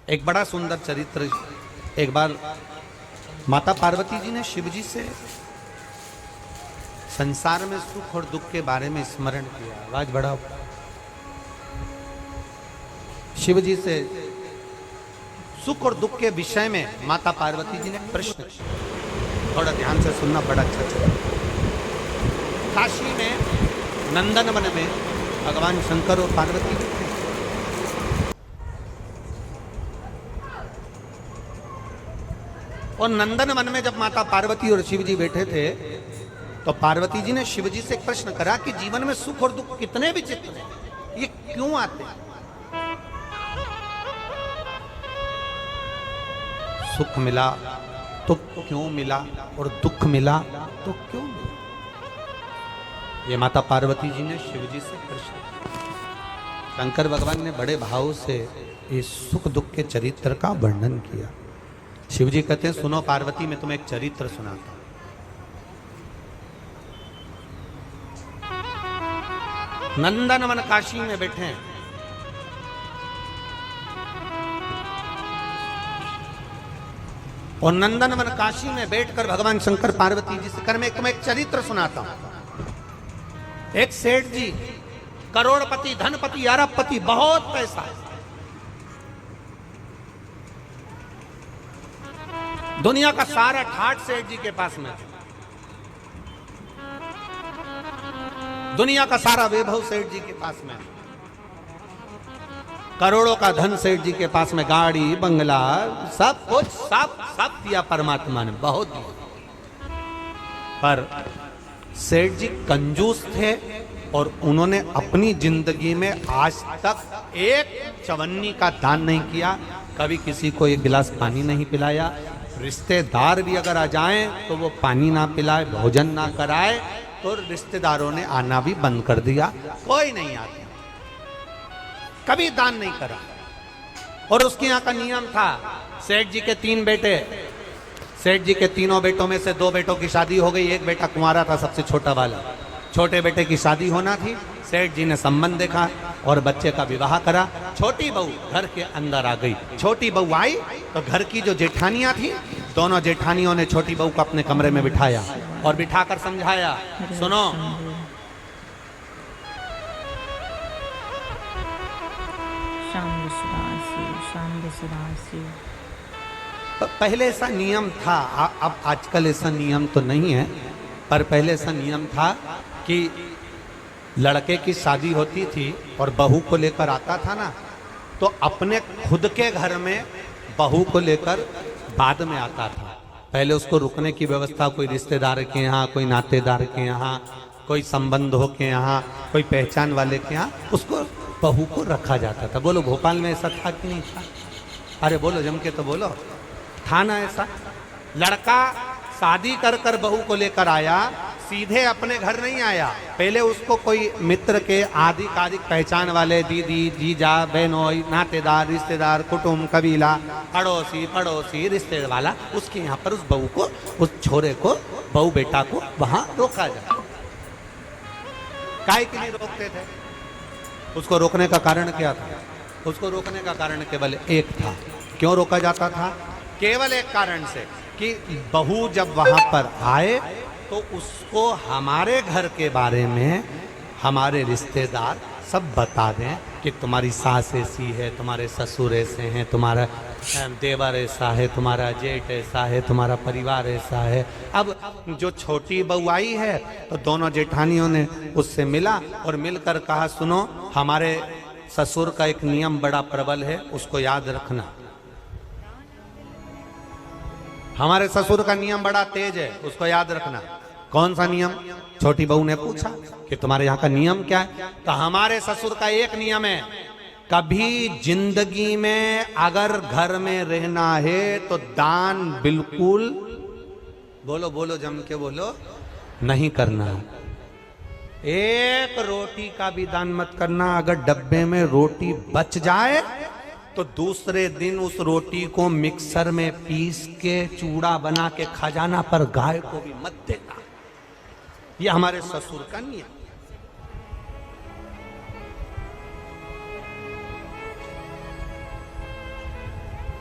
एक बड़ा सुंदर चरित्र। एक बार माता पार्वती जी ने शिव जी से संसार में सुख और दुख के बारे में स्मरण किया। आवाज बढ़ाओ। शिव जी से सुख और दुख के विषय में माता पार्वती जी ने प्रश्न किया। थोड़ा ध्यान से सुनना, बड़ा अच्छा चला। काशी में नंदन वन में भगवान शंकर और पार्वती जी थे। और नंदन वन में जब माता पार्वती और शिव जी बैठे थे तो पार्वती जी ने शिव जी से एक प्रश्न करा कि जीवन में सुख और दुख कितने विचित्र हैं, ये क्यों आते हैं? सुख मिला तो क्यों मिला और दुख मिला तो क्यों मिला? ये माता पार्वती जी ने शिव जी से प्रश्न किया। शंकर भगवान ने बड़े भाव से इस सुख दुख के चरित्र का वर्णन किया। शिव जी कहते हैं, सुनो पार्वती, मैं तुम्हें एक चरित्र सुनाता हूं। नंदनवन काशी में बैठे हैं। और नंदनवन काशी में बैठकर भगवान शंकर पार्वती जी से कर मैं तुम्हें एक चरित्र सुनाता हूं। एक सेठ जी, करोड़पति, धनपति, अरबपति, बहुत पैसा है। दुनिया का सारा ठाठ सेठ जी के पास में, दुनिया का सारा वैभव सेठ जी के पास में, करोड़ों का धन सेठ जी के पास में, गाड़ी बंगला सब कुछ सब दिया परमात्मा ने, बहुत दिया। पर सेठ जी कंजूस थे और उन्होंने अपनी जिंदगी में आज तक एक चवन्नी का दान नहीं किया, कभी किसी को एक गिलास पानी नहीं पिलाया। रिश्तेदार भी अगर आ जाएं तो वो पानी ना पिलाए, भोजन ना कराए, तो रिश्तेदारों ने आना भी बंद कर दिया। कोई नहीं आता, कभी दान नहीं करा। और उसके यहाँ का नियम था, सेठ जी के 3 बेटे, सेठ जी के तीनों बेटों में से 2 बेटों की शादी हो गई, एक बेटा कुंवारा था, सबसे छोटा वाला। छोटे बेटे की शादी होना थी, सेठ जी ने संबंध देखा और बच्चे का विवाह करा। छोटी बहू घर के अंदर आ गई। छोटी बहू आई तो घर की जो जेठानियां थी, दोनों जेठानियों ने छोटी बहू को अपने कमरे में बिठाया और बिठाकर समझाया, सुनो, पहले ऐसा नियम था, अब आजकल ऐसा नियम तो नहीं है, पर पहले ऐसा नियम था कि लड़के की शादी होती थी और बहू को लेकर आता था ना, तो अपने खुद के घर में बहू को लेकर बाद में आता था। पहले उसको रुकने की व्यवस्था कोई रिश्तेदार के यहाँ, कोई नातेदार के यहाँ, कोई संबंधों के यहाँ, कोई पहचान वाले के यहाँ उसको बहू को रखा जाता था। बोलो भोपाल में ऐसा था कि नहीं था? अरे बोलो, जम के तो बोलो, था ना ऐसा? लड़का शादी कर कर बहू को लेकर आया, सीधे अपने घर नहीं आया, पहले उसको कोई मित्र के आदि कादिक पहचान वाले, दीदी, जीजा, बहनोई, नातेदार, रिश्तेदार, कुटुंब, कबीला, अड़ोसी पड़ोसी, रिश्तेदार वाला, उसके यहाँ पर उस बहू को, उस छोरे को, बहू बेटा को वहां रोका जाए। काहे के लिए रोकते थे? उसको रोकने का कारण क्या था? उसको रोकने का कारण केवल एक था। क्यों रोका जाता था? केवल एक कारण से कि बहू जब वहां पर आए तो उसको हमारे घर के बारे में हमारे रिश्तेदार सब बता दें कि तुम्हारी सास ऐसी है, तुम्हारे ससुर ऐसे हैं, तुम्हारा देवर ऐसा है, तुम्हारा जेठ ऐसा है, तुम्हारा परिवार ऐसा है। अब जो छोटी बहू आई है तो दोनों जेठानियों ने उससे मिला और मिलकर कहा, सुनो, हमारे ससुर का एक नियम बड़ा प्रबल है, उसको याद रखना। हमारे ससुर का नियम बड़ा तेज है, उसको याद रखना। कौन सा नियम? छोटी बहू ने पूछा कि तुम्हारे यहाँ का नियम क्या है? तो हमारे ससुर का एक नियम है, कभी जिंदगी में अगर घर में रहना है तो दान बिल्कुल, बोलो बोलो जम के बोलो, नहीं करना। एक रोटी का भी दान मत करना। अगर डब्बे में रोटी बच जाए तो दूसरे दिन उस रोटी को मिक्सर में पीस के चूड़ा बना के खा जाना, पर गाय को भी मत देना। ये हमारे ससुर का नियम।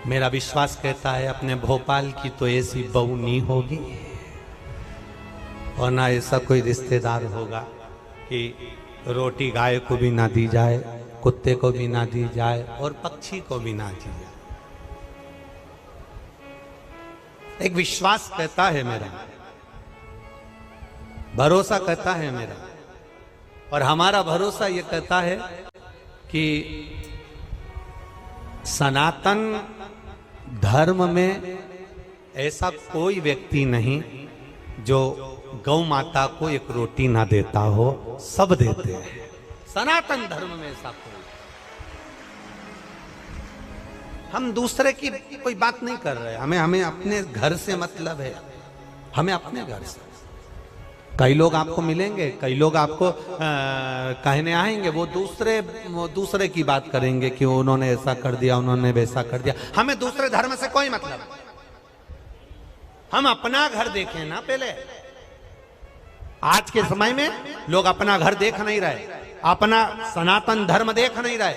मेरा विश्वास कहता है अपने भोपाल की तो ऐसी बहू नहीं होगी और ना ऐसा कोई रिश्तेदार होगा कि रोटी गाय को भी ना दी जाए, कुत्ते को भी ना दी जाए और पक्षी को भी ना दी जाए। एक विश्वास कहता है मेरा, भरोसा कहता है मेरा, और हमारा भरोसा ये कहता है कि सनातन धर्म में ऐसा कोई व्यक्ति नहीं जो गौ माता को एक रोटी ना देता हो, सब देते हैं। सनातन धर्म में ऐसा कोई, हम दूसरे की कोई बात नहीं कर रहे, हमें अपने घर से मतलब है, हमें अपने घर से। कई लोग आपको मिलेंगे, कई लोग आपको कहने आएंगे, वो दूसरे की बात करेंगे कि उन्होंने ऐसा कर दिया, उन्होंने वैसा कर दिया। हमें दूसरे धर्म से कोई मतलब नहीं, हम अपना घर देखें ना पहले। आज के समय में लोग अपना घर देख नहीं रहे, अपना सनातन धर्म देख नहीं रहे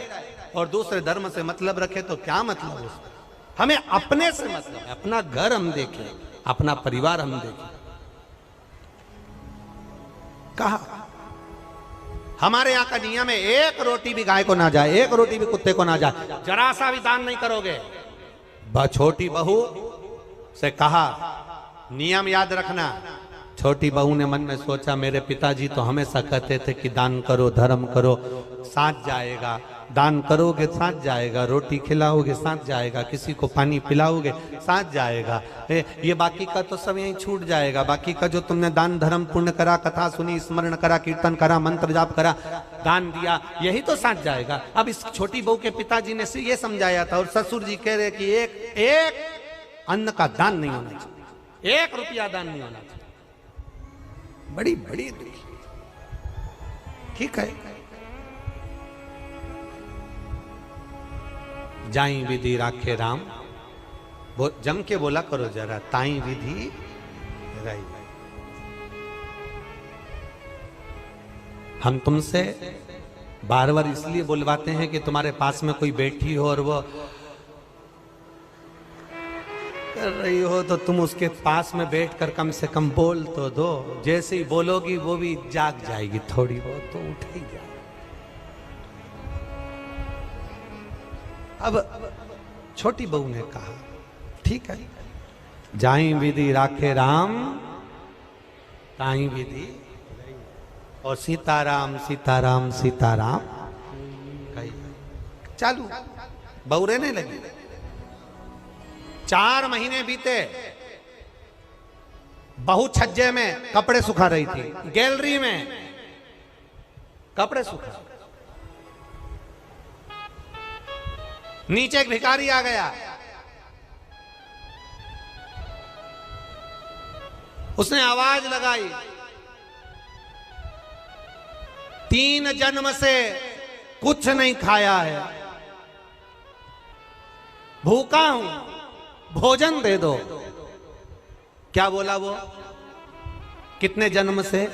और दूसरे धर्म से मतलब रखे तो क्या मतलब उसका। हमें अपने से मतलब है, अपना घर हम देखें, अपना परिवार हम देखें। कहा हमारे यहां का नियम है, एक रोटी भी गाय को ना जाए, एक रोटी भी कुत्ते को ना जाए, जरा सा भी दान नहीं करोगे। छोटी बहू से कहा नियम याद रखना। छोटी बहू ने मन में सोचा मेरे पिताजी तो हमेशा कहते थे कि दान करो, धर्म करो, साथ जाएगा। दान करोगे साथ जाएगा, रोटी खिलाओगे साथ जाएगा, किसी को पानी पिलाओगे साथ जाएगा, ये बाकी का तो सब यहीं छूट जाएगा। बाकी का जो तुमने दान धर्म पुण्य करा, कथा सुनी, स्मरण करा, कीर्तन करा, मंत्र जाप करा, दान दिया, यही तो साथ जाएगा। अब इस छोटी बहू के पिताजी ने ये समझाया था और ससुर जी कह रहे कि एक अन्न का दान नहीं होना चाहिए, 1 रुपया दान नहीं होना चाहिए। बड़ी बड़ी ठीक है, जाई विधि राखे राम, वो जम के बोला करो जरा, ताई विधि राई। हम तुमसे बार बार इसलिए बुलवाते हैं कि तुम्हारे पास में कोई बैठी हो और वो कर रही हो तो तुम उसके पास में बैठकर कम से कम बोल तो दो। जैसे ही बोलोगी वो भी जाग जाएगी, थोड़ी बहुत तो उठ ही जाएगी। अब छोटी बहू ने कहा ठीक है, जाई विधि राखे राम, ताई विधि, और सीताराम सीताराम सीताराम कही चालू। बहू रहने लगी। 4 महीने बीते, बहू छज्जे में कपड़े सुखा रही थी, गैलरी में कपड़े सुखा। नीचे एक भिखारी आ गया, उसने आवाज लगाई, 3 जन्म से कुछ नहीं खाया है, भूखा हूं, भोजन दे दो। क्या बोला वो? कितने जन्म से?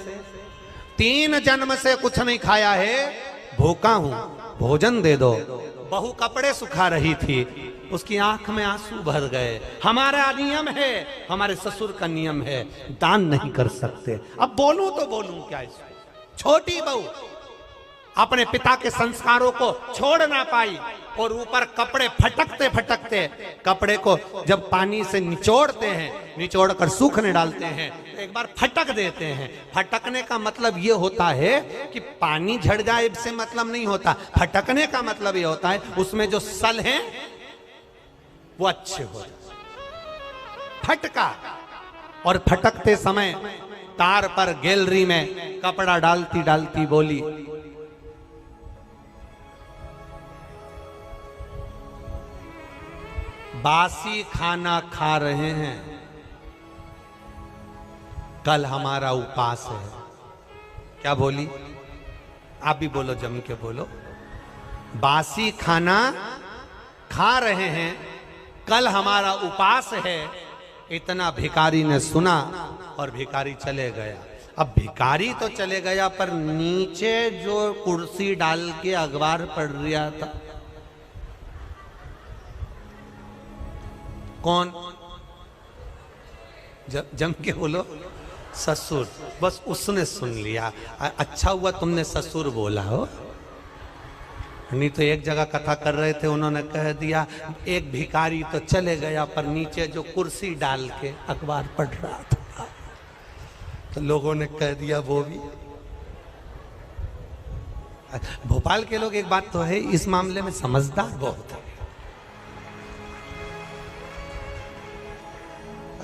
3 जन्म से कुछ नहीं खाया है, भूखा हूं, भोजन दे दो। बहू कपड़े सुखा रही थी, उसकी आंख में आंसू भर गए। हमारा नियम है, हमारे ससुर का नियम है, दान नहीं कर सकते। अब बोलूं तो बोलूं क्या इसमें? छोटी बहू अपने पिता के संस्कारों को छोड़ ना पाई और ऊपर कपड़े फटकते फटकते, कपड़े को जब पानी से निचोड़ते हैं, निचोड़ कर सूखने डालते हैं, एक बार फटक देते हैं। फटकने का मतलब ये होता है कि पानी झड़ जाए से मतलब नहीं होता। फटकने का मतलब ये होता है उसमें जो सल हैं वो अच्छे हो जाए। फटका, और फटकते समय तार पर गैलरी में कपड़ा डालती डालती बोली, बासी खाना खा रहे हैं, कल हमारा उपास है। क्या बोली? आप भी बोलो, जम के बोलो। बासी खाना खा रहे हैं, कल हमारा उपास है। इतना भिखारी ने सुना और भिखारी चले गया। अब भिखारी तो चले गया, पर नीचे जो कुर्सी डाल के अखबार पढ़ रहा था, कौन? जम के बोलो, ससुर। बस उसने सुन लिया। अच्छा हुआ तुमने ससुर बोला हो, नहीं तो एक जगह कथा कर रहे थे, उन्होंने कह दिया एक भिखारी तो चले गया, पर नीचे जो कुर्सी डाल के अखबार पढ़ रहा था, तो लोगों ने कह दिया वो भी। भोपाल के लोग, एक बात तो है, इस मामले में समझदार बहुत है।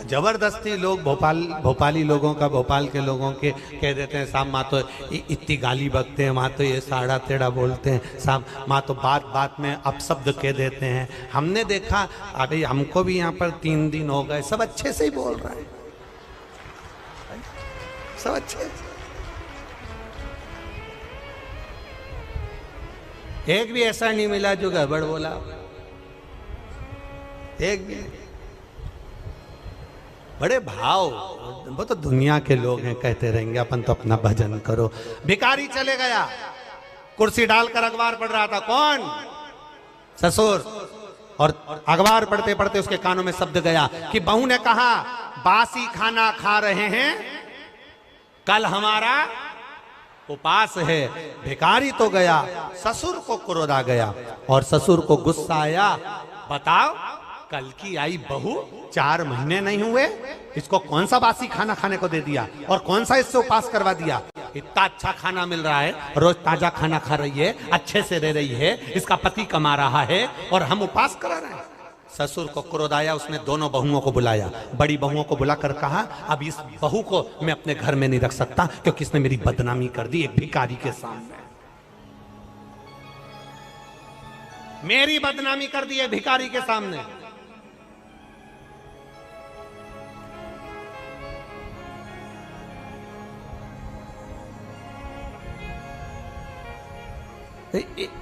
जबरदस्ती लोग भोपाली लोगों का, भोपाल के लोगों के कह देते हैं साहब माँ तो इतनी गाली बकते हैं, माँ तो ये साड़ा तेड़ा बोलते हैं, साहब माँ तो बात बात में अपशब्द कह देते हैं। हमने देखा, अभी हमको भी यहाँ पर 3 दिन हो गए, सब अच्छे से ही बोल रहे हैं, सब अच्छे। एक भी ऐसा नहीं मिला जो गड़बड़ बोला, एक भी। बड़े भाव, वो तो दुनिया के लोग हैं, कहते रहेंगे, अपन तो अपना भजन करो। भिखारी चले गया, कुर्सी डालकर अखबार पढ़ रहा था। कौन? ससुर। और अखबार पढ़ते पढ़ते उसके कानों में शब्द गया कि बहू ने कहा बासी खाना खा रहे हैं, कल हमारा उपास है। भिखारी तो गया, ससुर को क्रोध आ गया और ससुर को गुस्सा आया। बताओ, कल की आई बहू 4 महीने नहीं हुए, इसको कौन सा बासी खाना खाने को दे दिया और कौन सा इससे उपास करवा दिया? इतना अच्छा खाना मिल रहा है, रोज ताजा खाना खा रही है, अच्छे से रह रही है, इसका पति कमा रहा है और हम उपास करा रहे हैं। ससुर को क्रोध आया, उसने दोनों बहुओं को बुलाया, बड़ी बहुओं को बुलाकर कहा अब इस बहू को मैं अपने घर में नहीं रख सकता, क्योंकि इसने मेरी बदनामी कर दी एक भिखारी के सामने, मेरी बदनामी कर दी है भिखारी के सामने।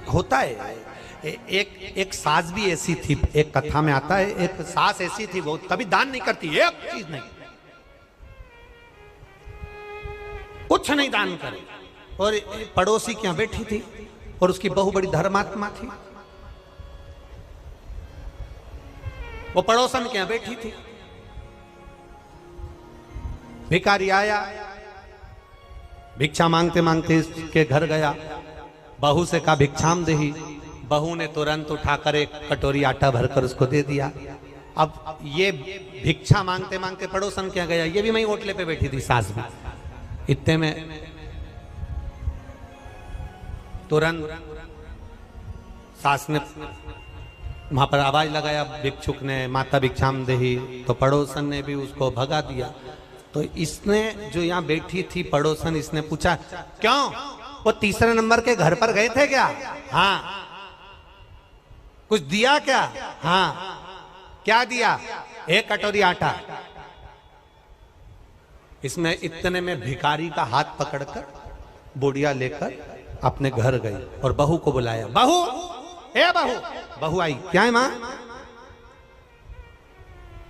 होता है, एक सास भी ऐसी थी, एक कथा में आता है, एक सास ऐसी थी, वो कभी दान नहीं करती, एक चीज नहीं, कुछ नहीं दान करे। और पड़ोसी के यहां बैठी थी और उसकी बहू बड़ी धर्मात्मा थी, वो पड़ोसन के यहां बैठी थी। भिखारी आया, भिक्षा मांगते मांगते इसके घर गया, बहू से कहा भिक्षाम देही। बहू ने तुरंत उठाकर एक कटोरी आटा भरकर उसको दे दिया। अब ये भिक्षा मांगते मांगते पड़ोसन क्या गया, ये भी वहीं ओटले पे बैठी थी सास भी। इतने में तुरंत सास ने वहां पर आवाज लगाया, भिक्षुक ने, माता भिक्षाम देही, तो पड़ोसन ने भी उसको भगा दिया। तो इसने, जो यहाँ बैठी थी पड़ोसन, इसने पूछा क्यों, वो 3रे नंबर के घर पर गए थे क्या? हाँ। कुछ दिया क्या? हाँ। क्या दिया? 1 कटोरी आटा। इसमें इतने में भिखारी का हाथ पकड़कर बुढ़िया लेकर अपने घर गई और बहू को बुलाया। बहू, ए बहू। बहू आई, क्या है मां?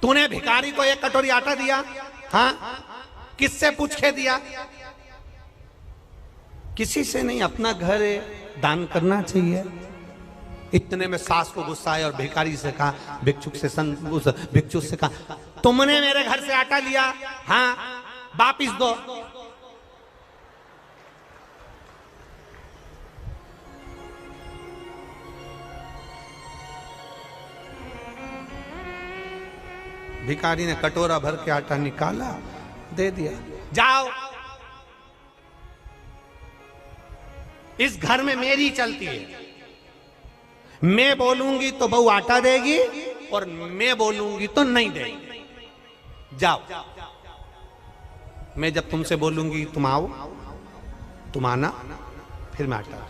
तूने भिखारी को 1 कटोरी आटा दिया? हाँ। किससे पूछ के दिया? किसी से नहीं, अपना घर है, दान करना चाहिए। इतने में सास को गुस्सा आया और भिखारी से कहा, भिक्षुक से कहा, तुमने मेरे घर से आटा लिया? हाँ। वापिस दो। भिखारी ने कटोरा भर के आटा निकाला, दे दिया। जाओ, इस घर में मेरी चलती है, मैं बोलूंगी तो बहू आटा देगी और मैं बोलूंगी तो नहीं देगी। जाओ, मैं जब तुमसे बोलूंगी तुम आओ, तुम आना, फिर मैं आटा।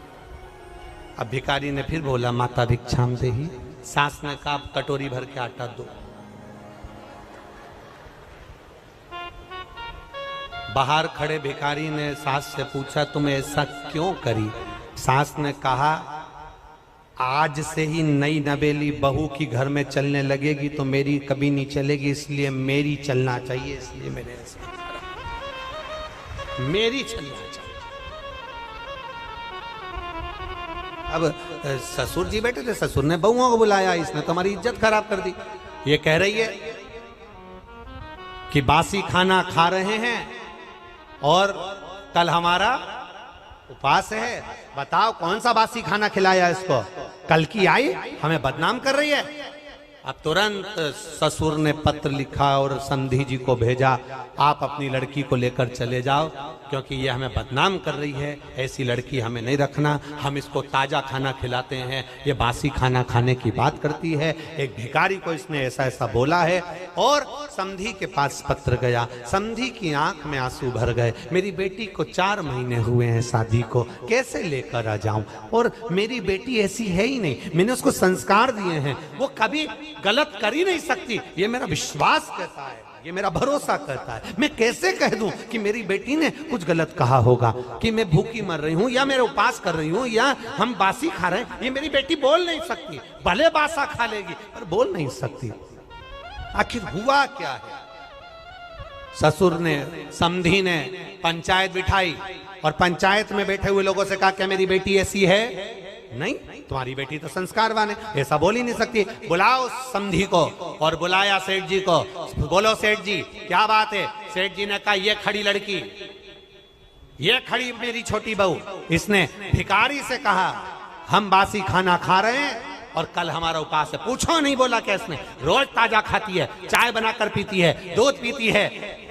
अब भिखारी ने फिर बोला माता भिक्षाम देही। सास ने कहा कटोरी भर के आटा दो। बाहर खड़े भिखारी ने सास से पूछा तुम ऐसा क्यों करी? सास ने कहा आज से ही नई नवेली बहू की घर में चलने लगेगी तो मेरी कभी नहीं चलेगी, इसलिए मेरी चलना चाहिए, इसलिए मैंने ऐसा, मेरी चलना चाहिए। अब ससुर जी बैठे थे, ससुर ने बहुओं को बुलाया, इसने तुम्हारी इज्जत खराब कर दी। ये कह रही है कि बासी खाना खा रहे हैं और कल हमारा उपवास है। बताओ कौन सा बासी खाना खिलाया इसको? कल की आई हमें बदनाम कर रही है। अब तुरंत ससुर ने पत्र लिखा और समधी जी को भेजा, आप अपनी लड़की को लेकर चले जाओ क्योंकि ये हमें बदनाम कर रही है, ऐसी लड़की हमें नहीं रखना, हम इसको ताज़ा खाना खिलाते हैं, ये बासी खाना खाने की बात करती है। एक भिखारी को इसने ऐसा ऐसा बोला है। और समधी के पास पत्र गया, समधी की आंख में आंसू भर गए। मेरी बेटी को 4 महीने हुए हैं शादी को, कैसे लेकर आ जाऊं? और मेरी बेटी ऐसी है ही नहीं, मैंने उसको संस्कार दिए हैं, वो कभी गलत कर ही नहीं सकती, ये मेरा विश्वास कहता है, ये मेरा भरोसा करता है। मैं कैसे कह दूं कि मेरी बेटी ने कुछ गलत कहा होगा, कि मैं भूखी मर रही हूं या मेरे उपवास कर रही हूं या हम बासी खा रहे हैं? ये मेरी बेटी बोल नहीं सकती, भले बासा खा लेगी पर बोल नहीं सकती। आखिर हुआ क्या है? ससुर ने, समधी ने पंचायत बिठाई और पंचायत में बैठे हुए लोगों से कहा क्या मेरी बेटी ऐसी है? नहीं, तुम्हारी बेटी तो संस्कारवान है, ऐसा बोल ही नहीं सकती। बुलाओ समधी को। और बुलाया सेठ जी को। बोलो सेठ जी क्या बात है? सेठ जी ने कहा ये खड़ी लड़की, ये खड़ी मेरी छोटी बहू, इसने भिखारी से कहा हम बासी खाना खा रहे हैं और कल हमारा उपवास है। पूछो नहीं बोला क्या इसने? रोज ताजा खाती है, चाय बनाकर पीती है, दूध पीती है,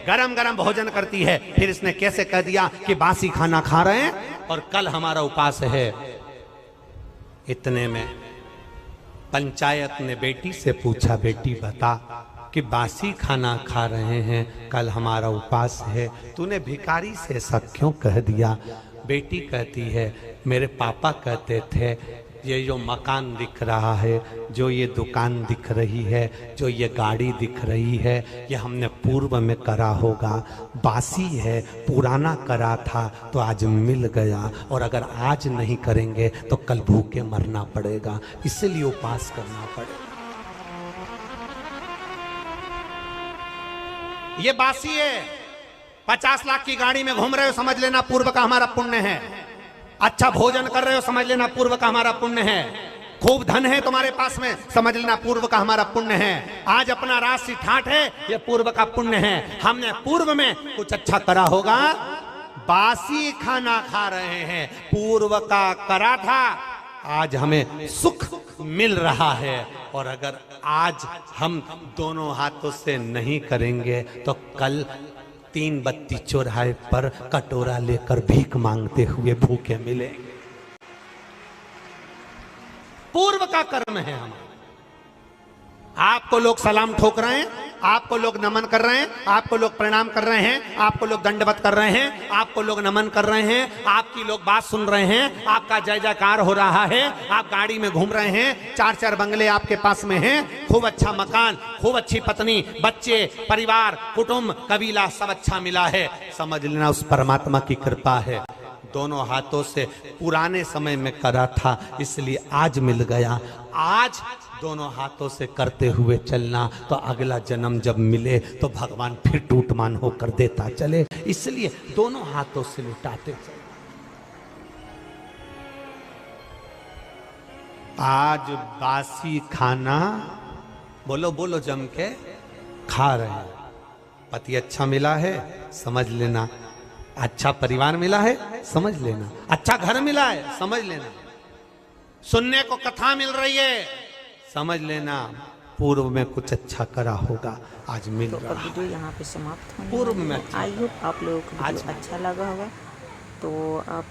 गरम गरम भोजन करती है, फिर इसने कैसे कह दिया कि बासी खाना खा रहे हैं और कल हमारा उपवास है? इतने में पंचायत ने बेटी से पूछा, बेटी बता कि बासी खाना खा रहे हैं, कल हमारा उपवास है, तूने भिखारी से ऐसा क्यों कह दिया? बेटी कहती है मेरे पापा कहते थे ये जो मकान दिख रहा है, जो ये दुकान दिख रही है, जो ये गाड़ी दिख रही है, ये हमने पूर्व में करा होगा, बासी है, पुराना करा था तो आज मिल गया, और अगर आज नहीं करेंगे तो कल भूखे मरना पड़ेगा, इसलिए उपवास करना पड़ेगा। ये बासी है, 50 लाख की गाड़ी में घूम रहे हो, समझ लेना पूर्व का हमारा पुण्य है। अच्छा भोजन कर रहे हो, समझ लेना पूर्व का हमारा पुण्य है। खूब धन है तुम्हारे पास में, समझ लेना पूर्व का हमारा पुण्य है। आज अपना राशि ठाठ है, ये पूर्व का पुण्य है। हमने पूर्व में कुछ अच्छा करा होगा, बासी खाना खा रहे हैं, पूर्व का करा था, आज हमें सुख मिल रहा है। और अगर आज हम दोनों हाथों से नहीं करेंगे तो कल 3 बत्ती चौराहे पर कटोरा लेकर भीख मांगते हुए भूखे मिलेंगे। पूर्व का कर्म है हमारा। आपको लोग सलाम ठोक रहे हैं, आपको लोग नमन कर रहे हैं, आपको लोग प्रणाम कर रहे हैं, आपको लोग दंडवत कर रहे हैं, आपको लोग नमन कर रहे हैं, आपकी लोग बात सुन रहे हैं, आपका जय जयकार हो रहा है, आप गाड़ी में घूम रहे हैं, 4 बंगले आपके पास में हैं, खूब अच्छा मकान, खूब अच्छी पत्नी, बच्चे, परिवार, कुटुंब, कबीला सब अच्छा मिला है। समझ लेना उस परमात्मा की कृपा है। दोनों हाथों से पुराने समय में करा था इसलिए आज मिल गया। आज दोनों हाथों से करते हुए चलना तो अगला जन्म जब मिले तो भगवान फिर टूटमान होकर देता चले, इसलिए दोनों हाथों से लुटाते चले। आज बासी खाना बोलो बोलो जम के खा रहे हैं। पति अच्छा मिला है, समझ लेना अच्छा परिवार मिला है, समझ लेना अच्छा घर मिला है, समझ लेना सुनने को कथा मिल रही है, समझ लेना पूर्व में कुछ अच्छा करा होगा, आज मिल रहा है। वीडियो यहाँ पे समाप्त होने पूर्व में आई होप आप लोगों को वीडियो अच्छा लगा होगा। तो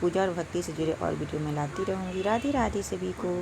पूजा और भक्ति से जुड़े और वीडियो में लाती रहूँगी। राधे राधे सभी को।